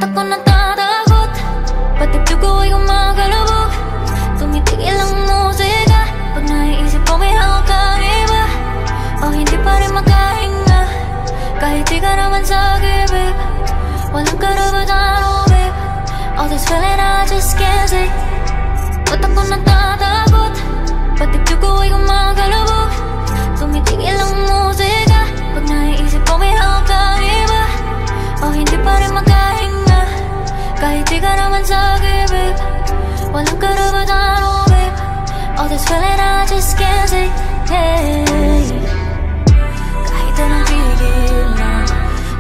Ba't ako natatakot? Pati dugo ay gumagalabog. Tumitigil ang musika pag naiisip ko may hawak kang iba. O hindi pa rin makahinga kahit di ka naman sa gibig. Walang karapatan, oh babe. All this feeling I just can't say. Ba't ako natatakot? Pati dugo ay gumagalabog. Tumitigil ang musika pag naiisip ko may hawak kang iba. O hindi pa rin makahinga kahit di ka naman sa gibig. Walang karapatan, oh babe. All this feeling I just can't say. Hey. Kahit anong tigil na,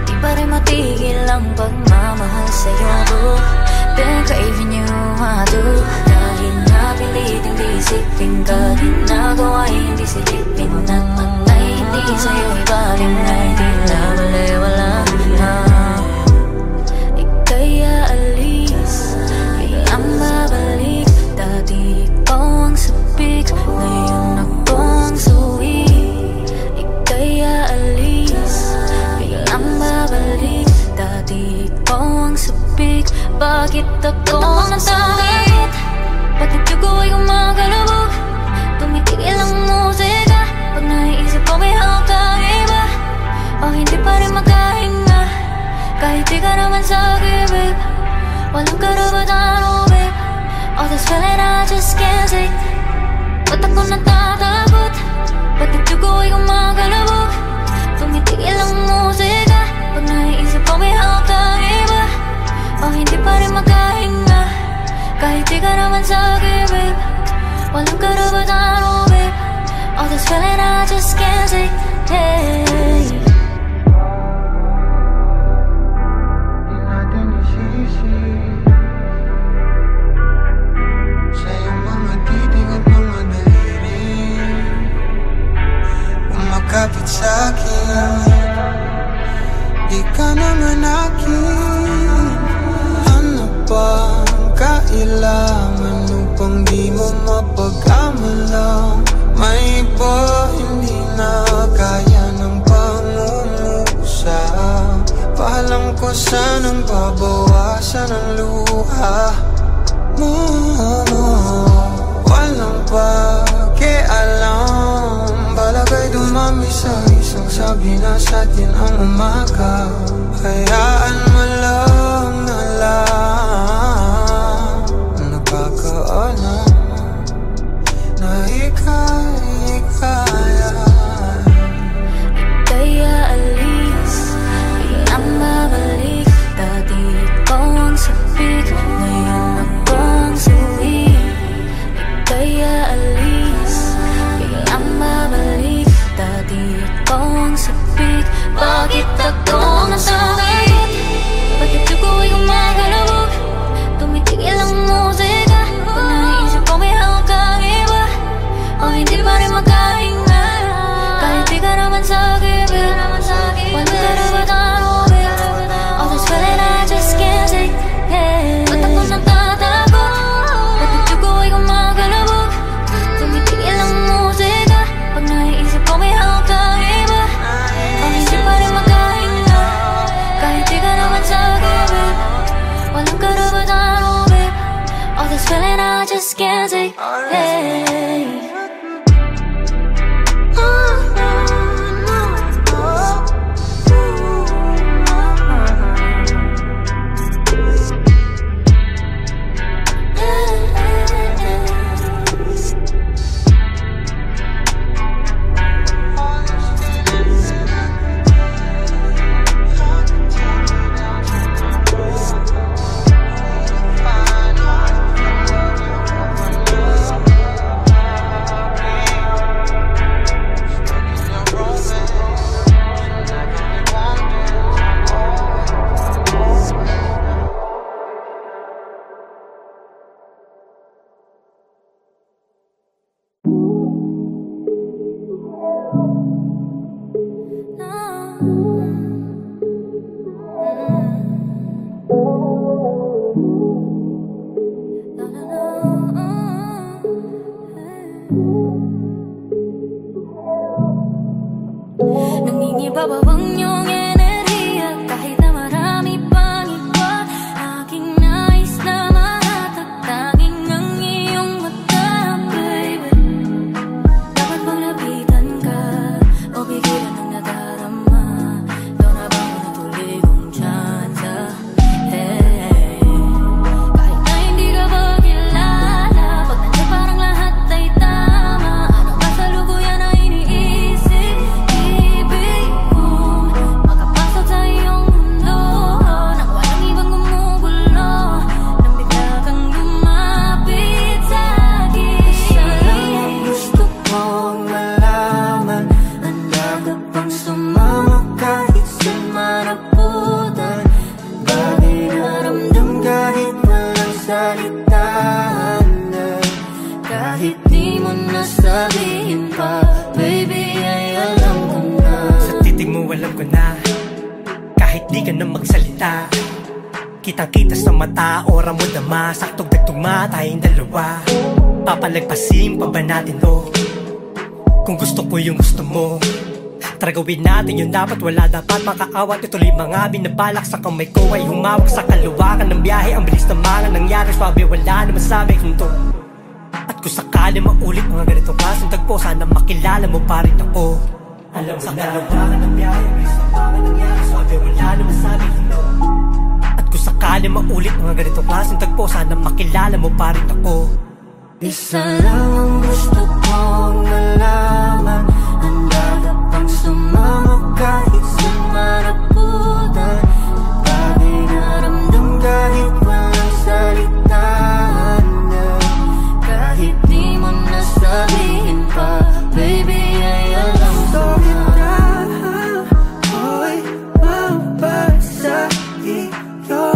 di pa rin matigil ang pagmamahal sa'yo, boo. Been craving you, I do. Dahil napiliting disipin ka, ginagawa hindi silipin. At patay hindi sa'yo ibaling ay tila baliwala na. Ika'y aalis, biglang babalik. Dati ikaw ang sabik, ngayon ako ang suwi. Ika'y aalis, biglang babalik. Dati ikaw ang sabik, bakit ako ang nasakit? Pati dugo ay gumagalabog. Tumitigil ang musika pag naiisip ko may hawak kang iba. O hindi pa rin makahinga kahit di ka naman sa gibig. Walang karapatan, oh babe. All this feeling I just can't say. Ba't ako natatakot? Pati dugo ay gumagalabog. Tumitigil ang musika pag naiisip ko may hawak kang iba. O hindi pa rin makahinga kahit di ka naman sa gibig. Walang karapatan, oh babe. All this feeling I just can't say. Hey. Di natin isisi sa iyong mga titig at mga daliri. Umakapit sa'kin, di ka naman akin. Ano bang kailangan upang di mo mapagkamalang? May iba hindi na kaya ng pangumusa. Paalam ko sanang babawasan ang luha mo. Walang pakialam, balagay dumami sa isang sabi na sa atin ang umaga. Hayaan mo lang na lang nagkakaalam na ika'y kaya. Ika'y aalis, biglang babalik. Dati ikaw ang sabik, ngayon ako ang suwi. Ika'y aalis, biglang babalik. Dati ikaw ang sabik, bakit ako ang nasakit? Pati dugo ay gumagalabog. Tumitigil ang musika pag naiisip ko may hawak kang iba. O hindi pa rin makahinga kahit di ka naman sa gibig. Walang karapatan, oh babe. All this feeling I just can't say. Hey. Ba't ako natatakot? Pati dugo ay gumagalabog. Tumitigil ang musika pag naiisip ko may hawak kang iba. O hindi pa rin makahinga kahit di ka naman sa gibig. Walang karapatan, oh babe. All this feeling I just can't say. Hey. Nangingibabawang yung enerhiya kahit na marami pang iba. di ka na magsalita. Kitang-kita sa mata, ora mo dama, saktong nagtugma tayong dalawa. Papalagpasin pa ba natin to? Kung gusto ko yung gusto mo, tara gawin natin yun, dapat wala dapat makaawat. Ituloy mga binabalak sa kamay ko ay humawak sa kaluwakan ng biyahe. Ang bilis na mga nangyari, swabe wala na masabi kunto. At kung sakali maulit mga ganitong klaseng tagpo, sana makilala mo pa rin ako. Alam mo sa kaluwakan ng biyahe, ang bilis na mga nangyari, swabe wala na masabi kunto. At kung sakali maulit mga ganitong klaseng tagpo, sana makilala mo pa rin ako. Isa lang ang gusto kong malaman, handa ka bang sumama kahit sa maraputan? Bagay na ramdam kahit walang salitaan na, kahit di mo nasabihin pa, baby ay alam ko na. Ako'y mabasa iyo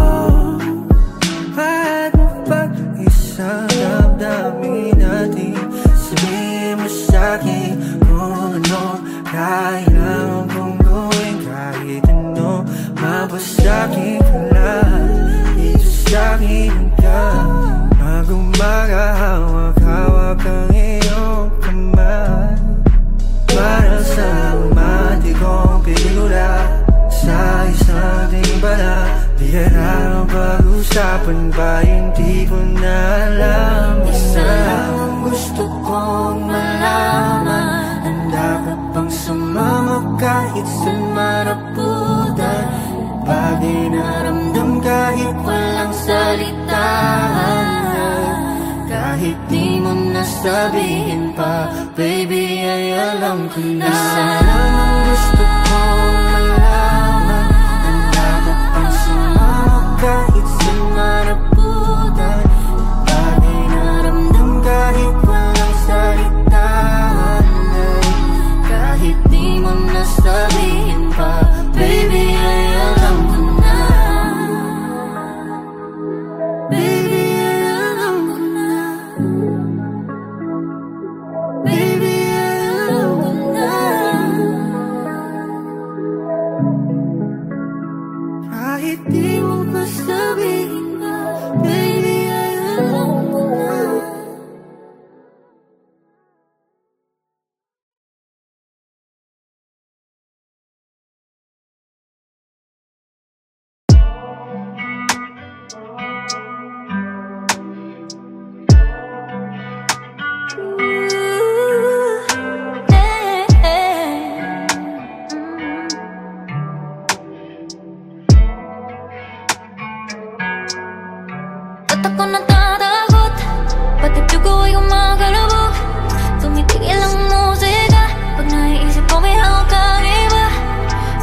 at pag-isang damdamin natin. Sabihin mo sa'kin kung ano kailangan kong gawin, kahit ano mabasagin ka lang. Dito sa'kin ka mag-umaga, hawak-hawak ang iyong kamay. Para sa umati kong pelikula sa isang timbala, di ka na pag-usapan ba yung di ko na alam. Isa lang ang gusto kong malaman, handa ka bang sumama kahit sa maraputan? Bagay na ramdam kahit walang salitaan na, kahit di mo nasabihin pa, baby ay alam ko na. Isa lang ang gusto kong malaman, handa ka bang sumama kahit sa maraputan? Bagay na ramdam kahit walang salitaan na, kahit di mo nasabihin pa, baby ay alam ko na. Baby ay alam ko na. Baby ay alam ko na. Kahit di mo masabihin na, baby ay alam ko na. Ba't ako natatakot? Pati dugo ay gumagalabog. Tumitigil ang musika pag naiisip ko may hawak kang iba.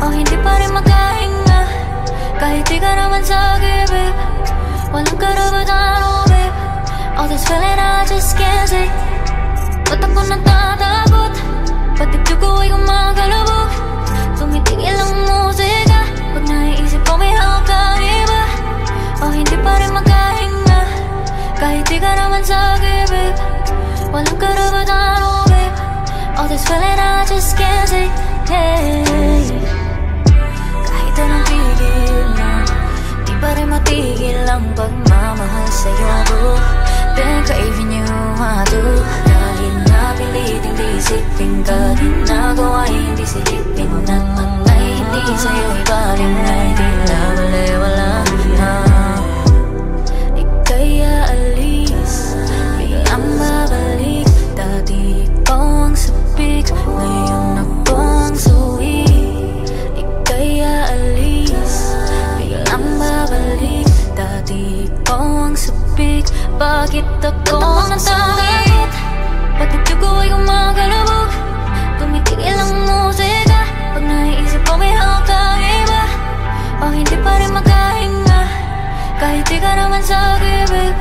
O hindi pa rin makahinga kahit di ka naman sa gibig. Walang karapatan, oh babe. All this feeling I just can't take. Ba't ako natatakot? Pati dugo ay gumagalabog. Tumitigil ang musika pag naiisip ko may hawak kang iba. O hindi pa rin makahinga kahit di ka naman sa gibig. Walang karapatan, oh babe. All this feeling I just can't take, hey. Kahit anong tigil na, di pa rin matigil ang pagmamahal sa'yo, boo. Been craving you, I do. Dahil napiliting disipin ka, di nagawa hindi silipin. At patay hindi sa'yo ibaling ay tila wala na. Kaya alis, biglang babalik. Dati ikaw ang sabik, ngayon ako ang suwi. Kaya alis, biglang babalik. Dati ikaw ang sabik, bakit ako natatakot? Pati dugo ay gumagalabog. Tumitigil ang musika pag naiisip ko may hawak kang iba. O hindi pa rin makahinga kahit di ka naman sa gibig.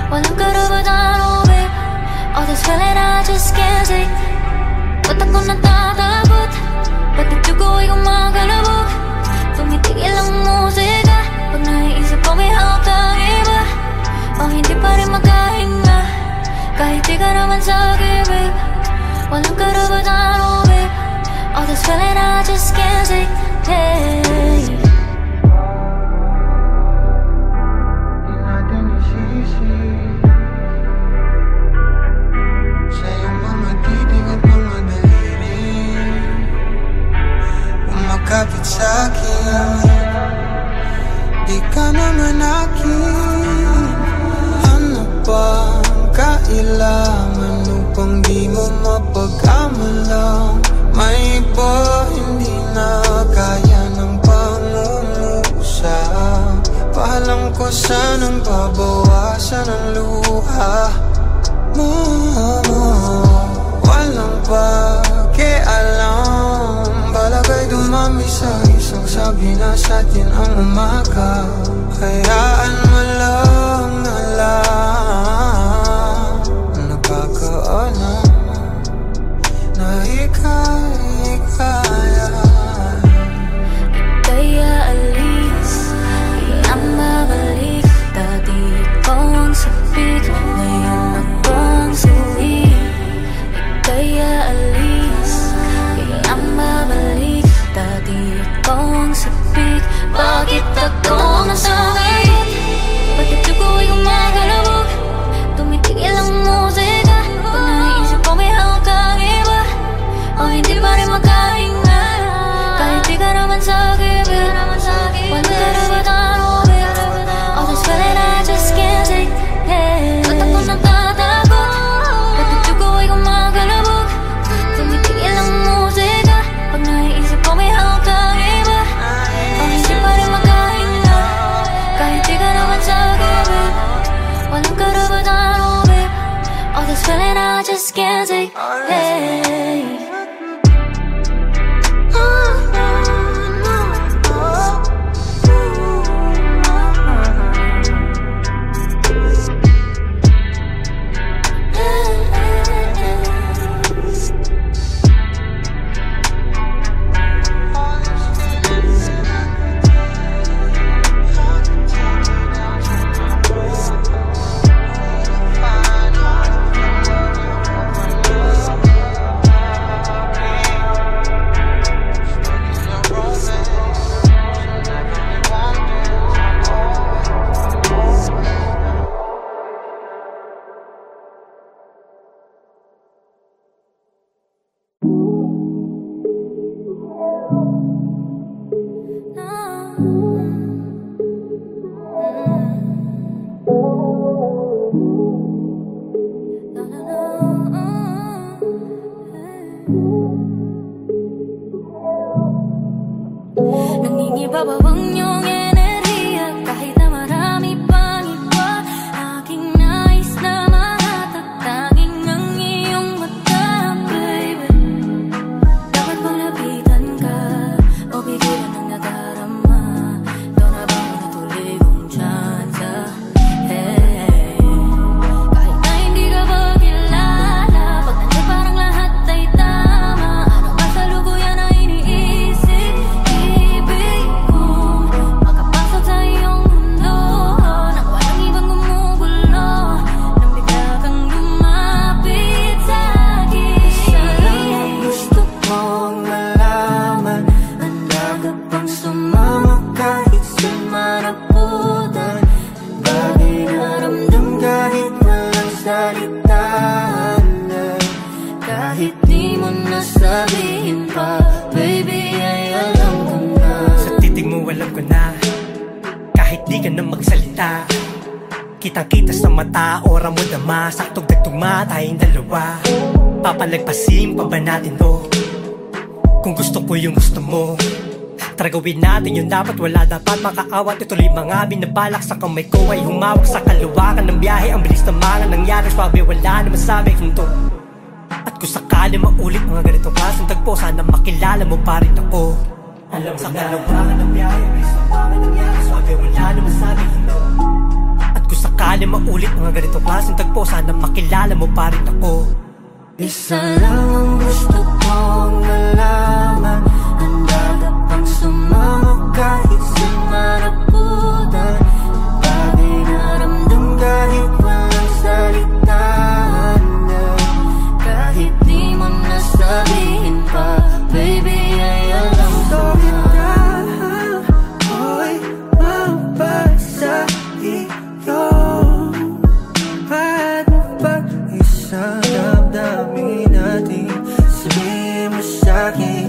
Walang karapatan, oh babe. All this feeling I just can't take. Ba't ako natatakot? Pati dugo ay gumagalabog. Tumitigil ang musika pag naiisip ko may hawak kang iba. O hindi pa rin makahinga kahit di ka naman sa gibig. Walang karapatan, oh babe. All this feeling I just can't take, hey. akin. Di ka naman akin. Ano bang kailangan upang di mo mapagkamalang? May iba hindi na kaya ng pangungusap. Paalam ko sanang babawasan ang luha mo. Walang pakialam. Balagay dumami sa isang sabi na sa atin ang umaga. Hayaan mo lang na lang. Nakakaalam na ika'y kaya. Kaya alis, di ang babalik. Dati ikaw ang sapit, ngayon ako ang suwi. Kaya alis, di ang babalik. Dati ikaw ang sapit, bakit ako ang nasakit? Bakit dugo ay gumagalabog? Tumitigil ang musika. Pag naiisip ko may hawak kang iba, o hindi pa rin makahinga. Kahit di ka naman sakit, walang karapatan mo, babe. All this feeling I just can't take, yeah. Ba't ako natatakot? Bakit dugo ay gumagalabog? Tumitigil ang musika. Pag naiisip ko may hawak kang iba, o hindi pa rin makahinga. Kahit di ka naman sakit, babe. Walang karapatan mo, babe. All this feeling I just can't take, yeah. Nangingibabawang iyong enerhiya, kahit na marami pang iba. Aking nais na mahatag, tanging ang iyong mata, baby. Dapat bang lapitan ka, o bigyan ng nadarama? Ito na bang natuloy kong tsansa? Hey, kahit na hindi ka ba kilala, pag nandiyan parang lahat ay tama. Ano ba sa lubuyan na iniisip? Ibig kong makapasok sa iyong mundo, nang walang ibang gumugulo, nang bigla kang lumapit sa'kin. Isa lang ang gusto kong malaman, handa ka bang sumama kahit sa maraputan? Bagay na ramdam kahit walang salitaan, kahit di mo nasabihin pa, baby, ay alam ko na. Sa titig mo alam ko na, kahit di ka na magsalita. Kitang-kita sa mata, ora mo dama, saktong nagtugma tayong dalawa. Papalagpasin pa ba natin to? Kung gusto ko yung gusto mo, tara gawin natin yung dapat, wala dapat makaawat. Ituloy mga binabalak sa kamay ko ay humawak sa kaluwakan ng biyahe. Ang bilis na mga nangyari, swabe wala naman sabi kung to. At kung sakali maulit mga ganitong klaseng tagpo, sana makilala mo pa rin ako. Alam sa kaluwakan ng biyahe, ang bilis na mga nangyari, swabe wala naman sabi kung to. At kung sakali maulit mga ganitong klaseng tagpo, sana makilala mo pa rin ako. Isa lang ang gusto kong malaman, handa ka bang sumama kahit sa maraputan? Bagay na ramdam kahit walang salitaan, kahit di mo nasabihin pa, baby, ay alam ko na. Ako'y mabasa iyo, at mapag-isang damdamin natin. Sabihin mo sa'kin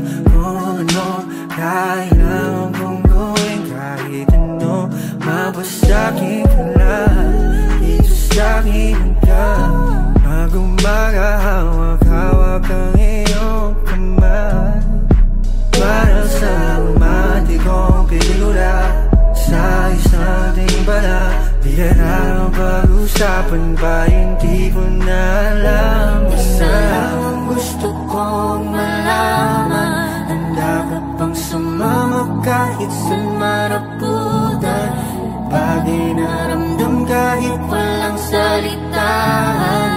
usapan ba hindi ko na alam. Basta ang gusto kong malaman, handa ka bang sumama kahit saan maraputan? Bagay na ramdam kahit walang salitaan,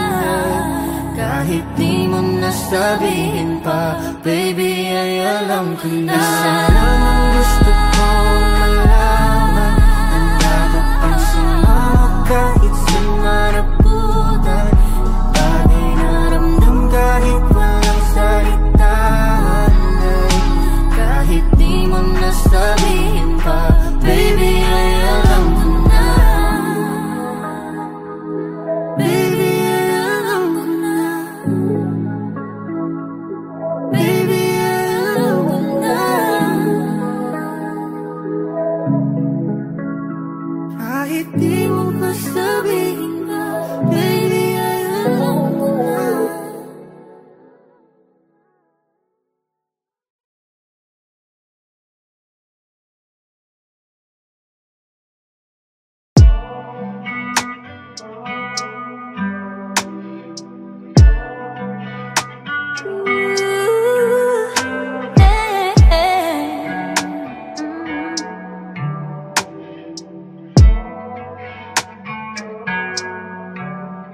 kahit di mo nasabihin pa, baby ay alam ko na. Ang gusto kong malaman, handa ka bang sumama kahit saan maraputan? Bagay na ramdam kahit walang salitaan, kahit di mo nasabihin pa, baby ay alam ko na. Baby ay alam ko na. Baby ay alam ko na. Kahit di mo masabihin pa, baby ay alam ko na.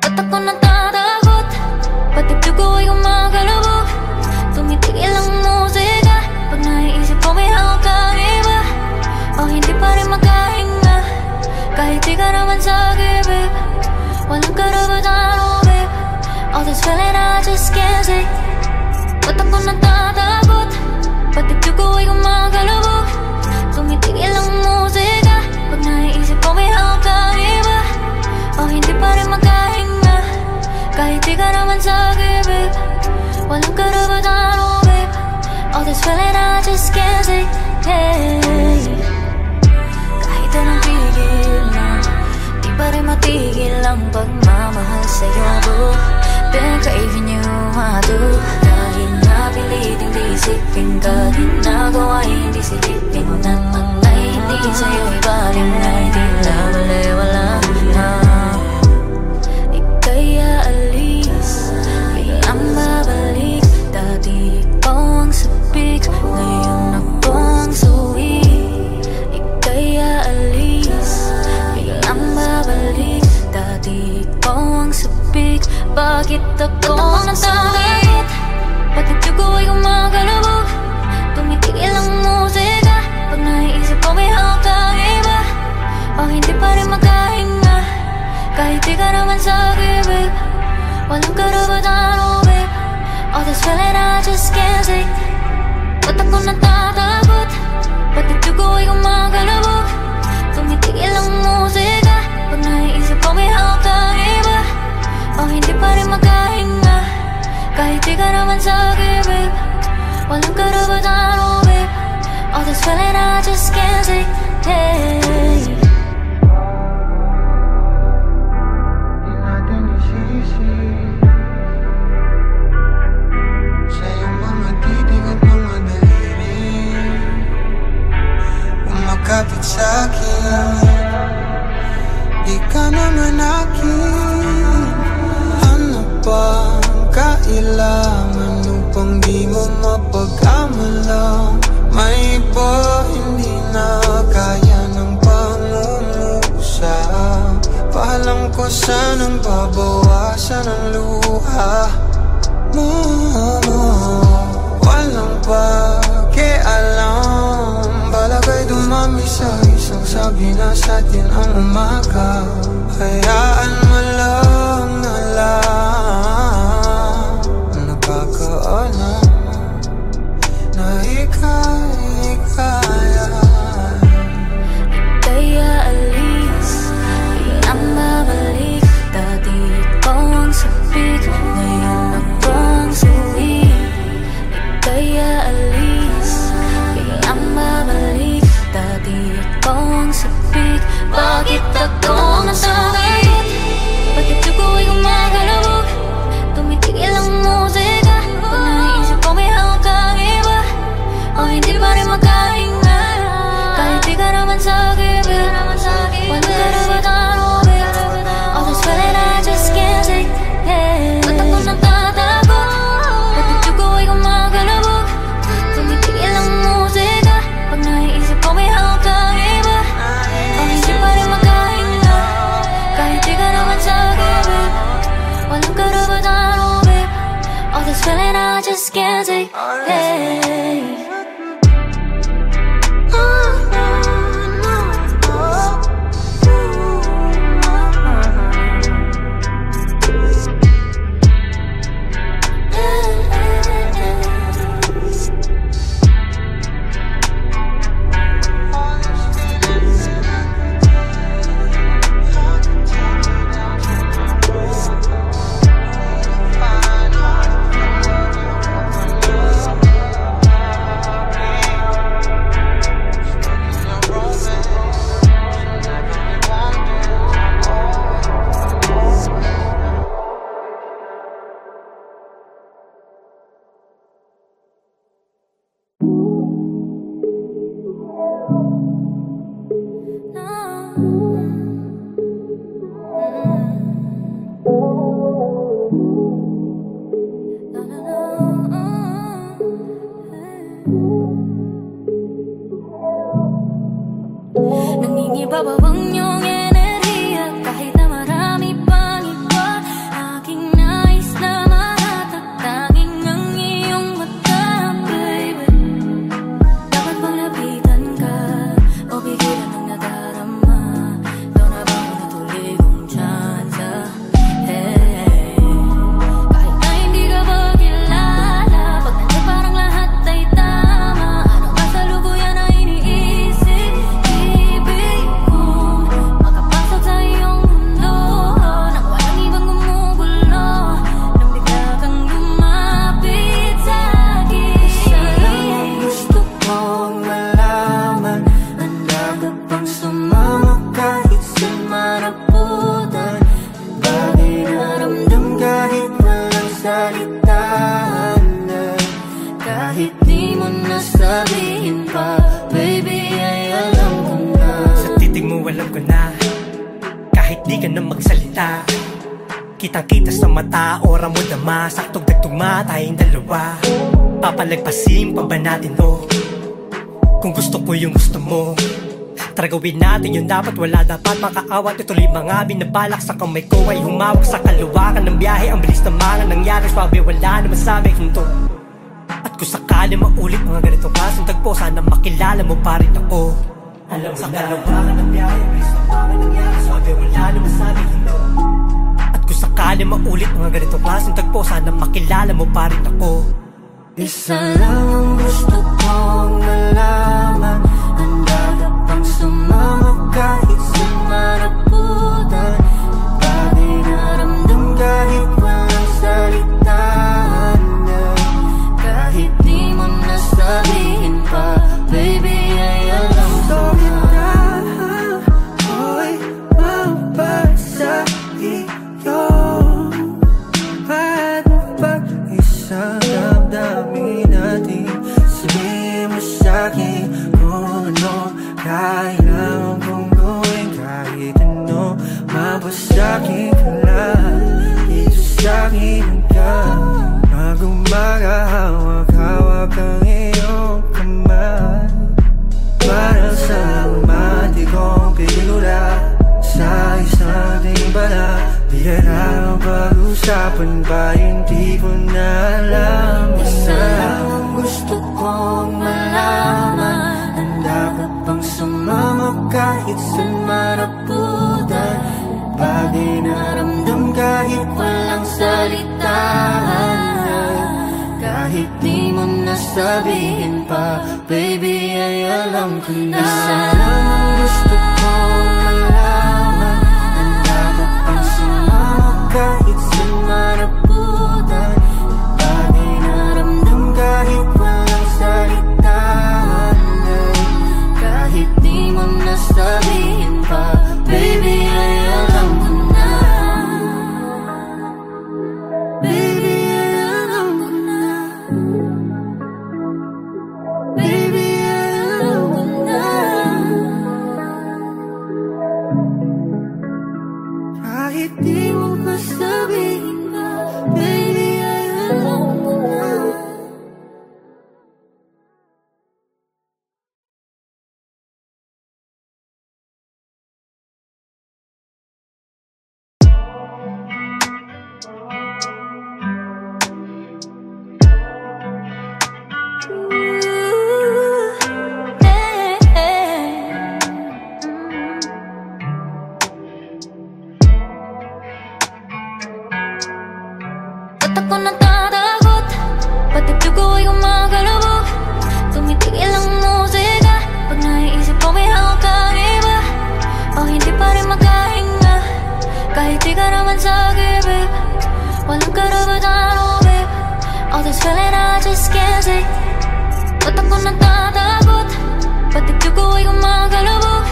Ba't ako natatakot? Pati dugo ay gumagalabog. Tumitigil ang musika pag naiisip ko may hawak kang iba. O hindi pa rin makahinga kahit di ka naman sa gibig. Walang karapatan, oh babe. All this feeling I just can't take. Ba't ako natatakot? Pati dugo ay gumagalabog. Tumitigil ang musika pag naiisip ko may hawak kang iba. O hindi pa rin makahinga kahit di ka naman sa gibig. Walang karapatan, oh babe. All this feeling I just can't take, hey. Kahit anong pigil na, di pa rin matigil ang pagmamahal sa'yo, boo. Been craving you, I do. Dahil napiliting disipin ka, ginagawa hindi silipin at patay. Hindi sa'yo ibaling ay di na wala na. Ika'y aalis, biglang babalik. Dati ikaw ang sabik, ngayon ako ang suwi. Ika'y aalis, biglang babalik. Dati ikaw ang sabik, bakit ako natatakot? Pati dugo ay gumagalabog. Tumitigil ang musika pag naiisip ko may hawak kang iba. O hindi pa rin makahinga kahit di ka naman sa gibig. Walang karapatan, oh babe. All this feeling I just can't take. Ba't ako natatakot? Pati dugo ay gumagalabog. Tumitigil ang musika pag naiisip ko may hawak kang iba. O hindi pa rin makahinga kahit di ka naman sa gibig. Walang karapatan, oh babe. All this feeling I just can't take, hey. Di natin isisi sa iyong mga titig at mga daliri, umakapit sa'kin. Di ka naman akin. Ano bang kailangan upang di mo mapag-amalang? May iba hindi na kaya ng pangumusa. Paalam ko sanang babawasan ang luha mo. Walang pakialam, balagay dumami sa isang sabi na sa atin ang umaga. Hayaan mo lang na lang, nakakaalam na ika'y kaya. Ika'y aalis, biglang babalik. Dati ikaw ang sabik, ngayon ako ang suwi. Ika'y aalis, biglang babalik. Dati ikaw ang sabik, bakit ako natatakot? Pati dugo ay gumagalabog. Tumitigil ang musika pag naiisip ko may hawak kang iba. O hindi pa rin makahinga kahit di ka naman sa gibig. Walang karapatan, oh babe. All this feeling Hihingi pa ba bang iyong enerhiya kahit na marami pang iba? Aking nais na mahatag tanging ang iyong mata, baby. Dapat bang lapitan ka o bigilan ng nadarama? Ito na ba ang natuloy kong tsansa? Hey, kahit na hindi ka ba kilala, pag nandiyan parang lahat ay tama. Ano ba sa lubuyan na iniisip? Ibig kong makapasok sa iyong mundo nang walang ibang gumugulo, nang bigla kang lumapit sa'kin. Isa lang ang gusto kong malaman, handa ka bang sumama kahit sa maraputan? Bagay na ramdam kahit walang salitaan, kahit di mo nasabihin pa, baby, ay alam ko na. Sa titig mo alam ko na, kahit di ka na magsalita. Kitang-kita sa mata, ora mo dama, saktong nagtugma tayong dalawa. Papalagpasin pa ba natin to? Kung gusto ko yung gusto mo, tara gawin natin yung dapat, wala dapat makaawat. Ituloy mga binabalak sa kamay ko ay humawak sa kaluwakan ng biyahe. Ang bilis na mga nangyari, swabe wala naman sabi hinto. At kung sakali maulit mga ganitong klaseng tagpo, sana makilala mo pa rin ako. Alam mo sa kaluwakan ng biyahe, ang bilis na mga nangyari, swabe wala naman sabi hinto. At kung sakali maulit mga ganitong klaseng tagpo, sana makilala mo pa rin ako. Isa lang ang gusto kong malaman, handa ka bang sumama kahit sa maraputan? Bagay na ramdam kahit walang salitaan, kahit di mo nasabihin pa, baby, ay alam ko na. Ako'y mabasa iyo at mapag-isang damdamin natin. Sabihin mo sa'kin kung ano kailangan kong gawin, kahit ano mabasagin ka lang. Dito sa'kin ka mag-umaga, hawak-hawak ang iyong kamay. Para sa umati kong pelikula sa isang timbala, biyera ang pag-usapan ba hindi ko na alam. Isa lang ang gusto kong malaman, handa ka bang sumama kahit sa maraputan? Bagay na ramdam kahit walang salitaan, kahit di mo nasabihin pa, baby, ay alam ko na. Isa lang ang gusto kong malaman, handa ka bang sumama kahit sa maraputan? Bagay na ramdam kahit walang salitaan, kahit di mo nasabihin pa, baby, ay alam ko na. Baby, ay alam ko na. Baby, ay alam ko na. Kahit Di mo masabihin pa, baby, ay alam ko na. Ba't ako natatakot? Ba't dibdib ko ay gumagalabog? Tumitigil ang musika pag naiisip ko may hawak kang iba. O hindi pa rin makahinga kahit di ka naman sa'kin, babe. Walang karapatan, oh babe. All this feeling I just can't say. Ba't ako natatakot? Ba't dibdib ko ay gumagalabog?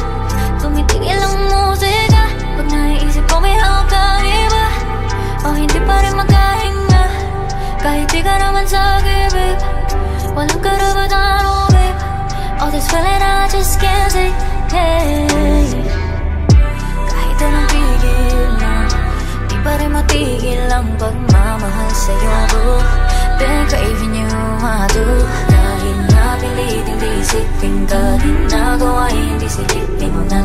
Tumitigil ang musika pag naiisip ko may hawak kang iba. O hindi pa rin makahinga kahit di ka naman sa'kin, babe. Walang karapatan, oh babe. All this feeling I just can't say, hey. Kahit anong pigilan, di pa rin matigil ang pagmamahal sa'yo, boo. Been craving you, I do. Kahit na pilitin, di isipin ka, di nagawa, hindi silipin na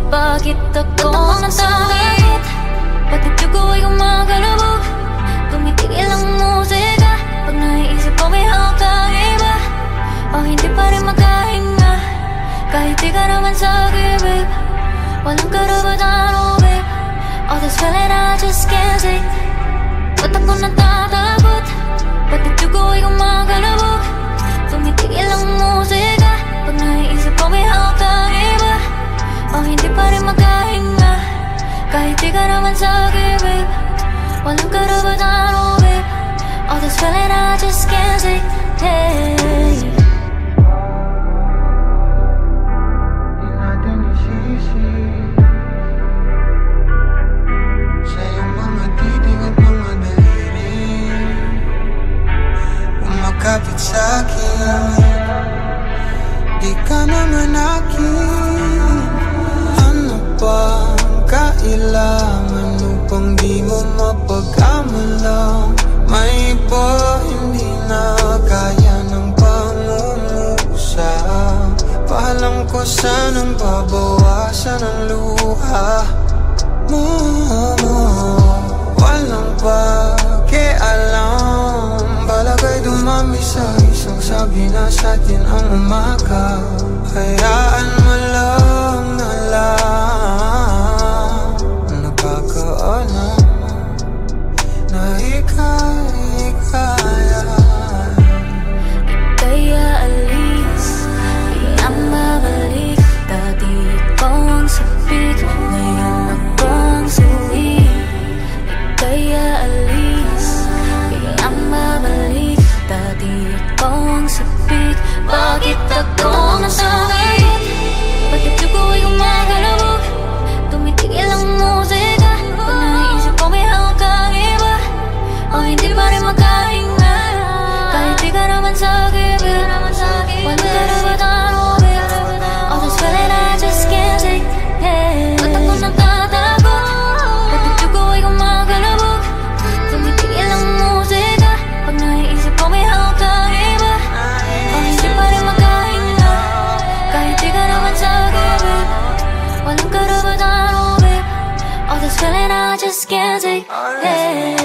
Bakit ako natakot? Pati dugo ay gumagalabog. Tumitigil ang musika. Pag naiisip ko may hawak kang iba. O hindi pa rin makahinga. Kahit di ka naman sa'kin, babe. Walang karapatan, oh babe. All this feeling I just can't take. Ba't ako natatakot? Pati dugo ay gumagalabog. Tumitigil ang musika. Pag naiisip ko may hawak kang iba. O hindi pa rin makahinga. Kahit di ka naman sa'kin, babe. Walang karapatan, oh babe. All this feeling I just can't take. Hey. Di natin isisi sa iyong mga titig at mga daliri. Umakapit sa'kin, di ka naman akin. Ano bang kailangan upang di mo mapagkamalang? May iba hindi na kaya ng pangungusap. Paalam ko sanang babawasan ang luha mo. Walang pakialam. Balagay dumami sa isang sabi na sa'tin ang umaga. Hayaan mo lang na lang. Nagkakaalam na ika'y kaya. Ika'y aalis, di ang babalik. Dati ikaw ang sabik, ngayon ako ang suwi. Ika'y aalis, di ang babalik. Dati ikaw ang sabik. Bakit ako natakot? Pati dugo ay gumagalabog. Tumitigil ang musika. Pag naiisip ko may hawak kang iba. O hindi pa rin makahinga. Kahit di ka naman sa'kin, babe. Walang karapatan, oh babe. All this feeling I just can't take. Hey. Ba't ako natatakot? Pati dugo ay gumagalabog. Tumitigil ang musika. Pag naiisip ko may hawak kang iba. O hindi pa rin makahinga. Kahit di ka naman sa'kin, babe. Walang karapatan, oh babe. All this feeling I just can't take. Hey.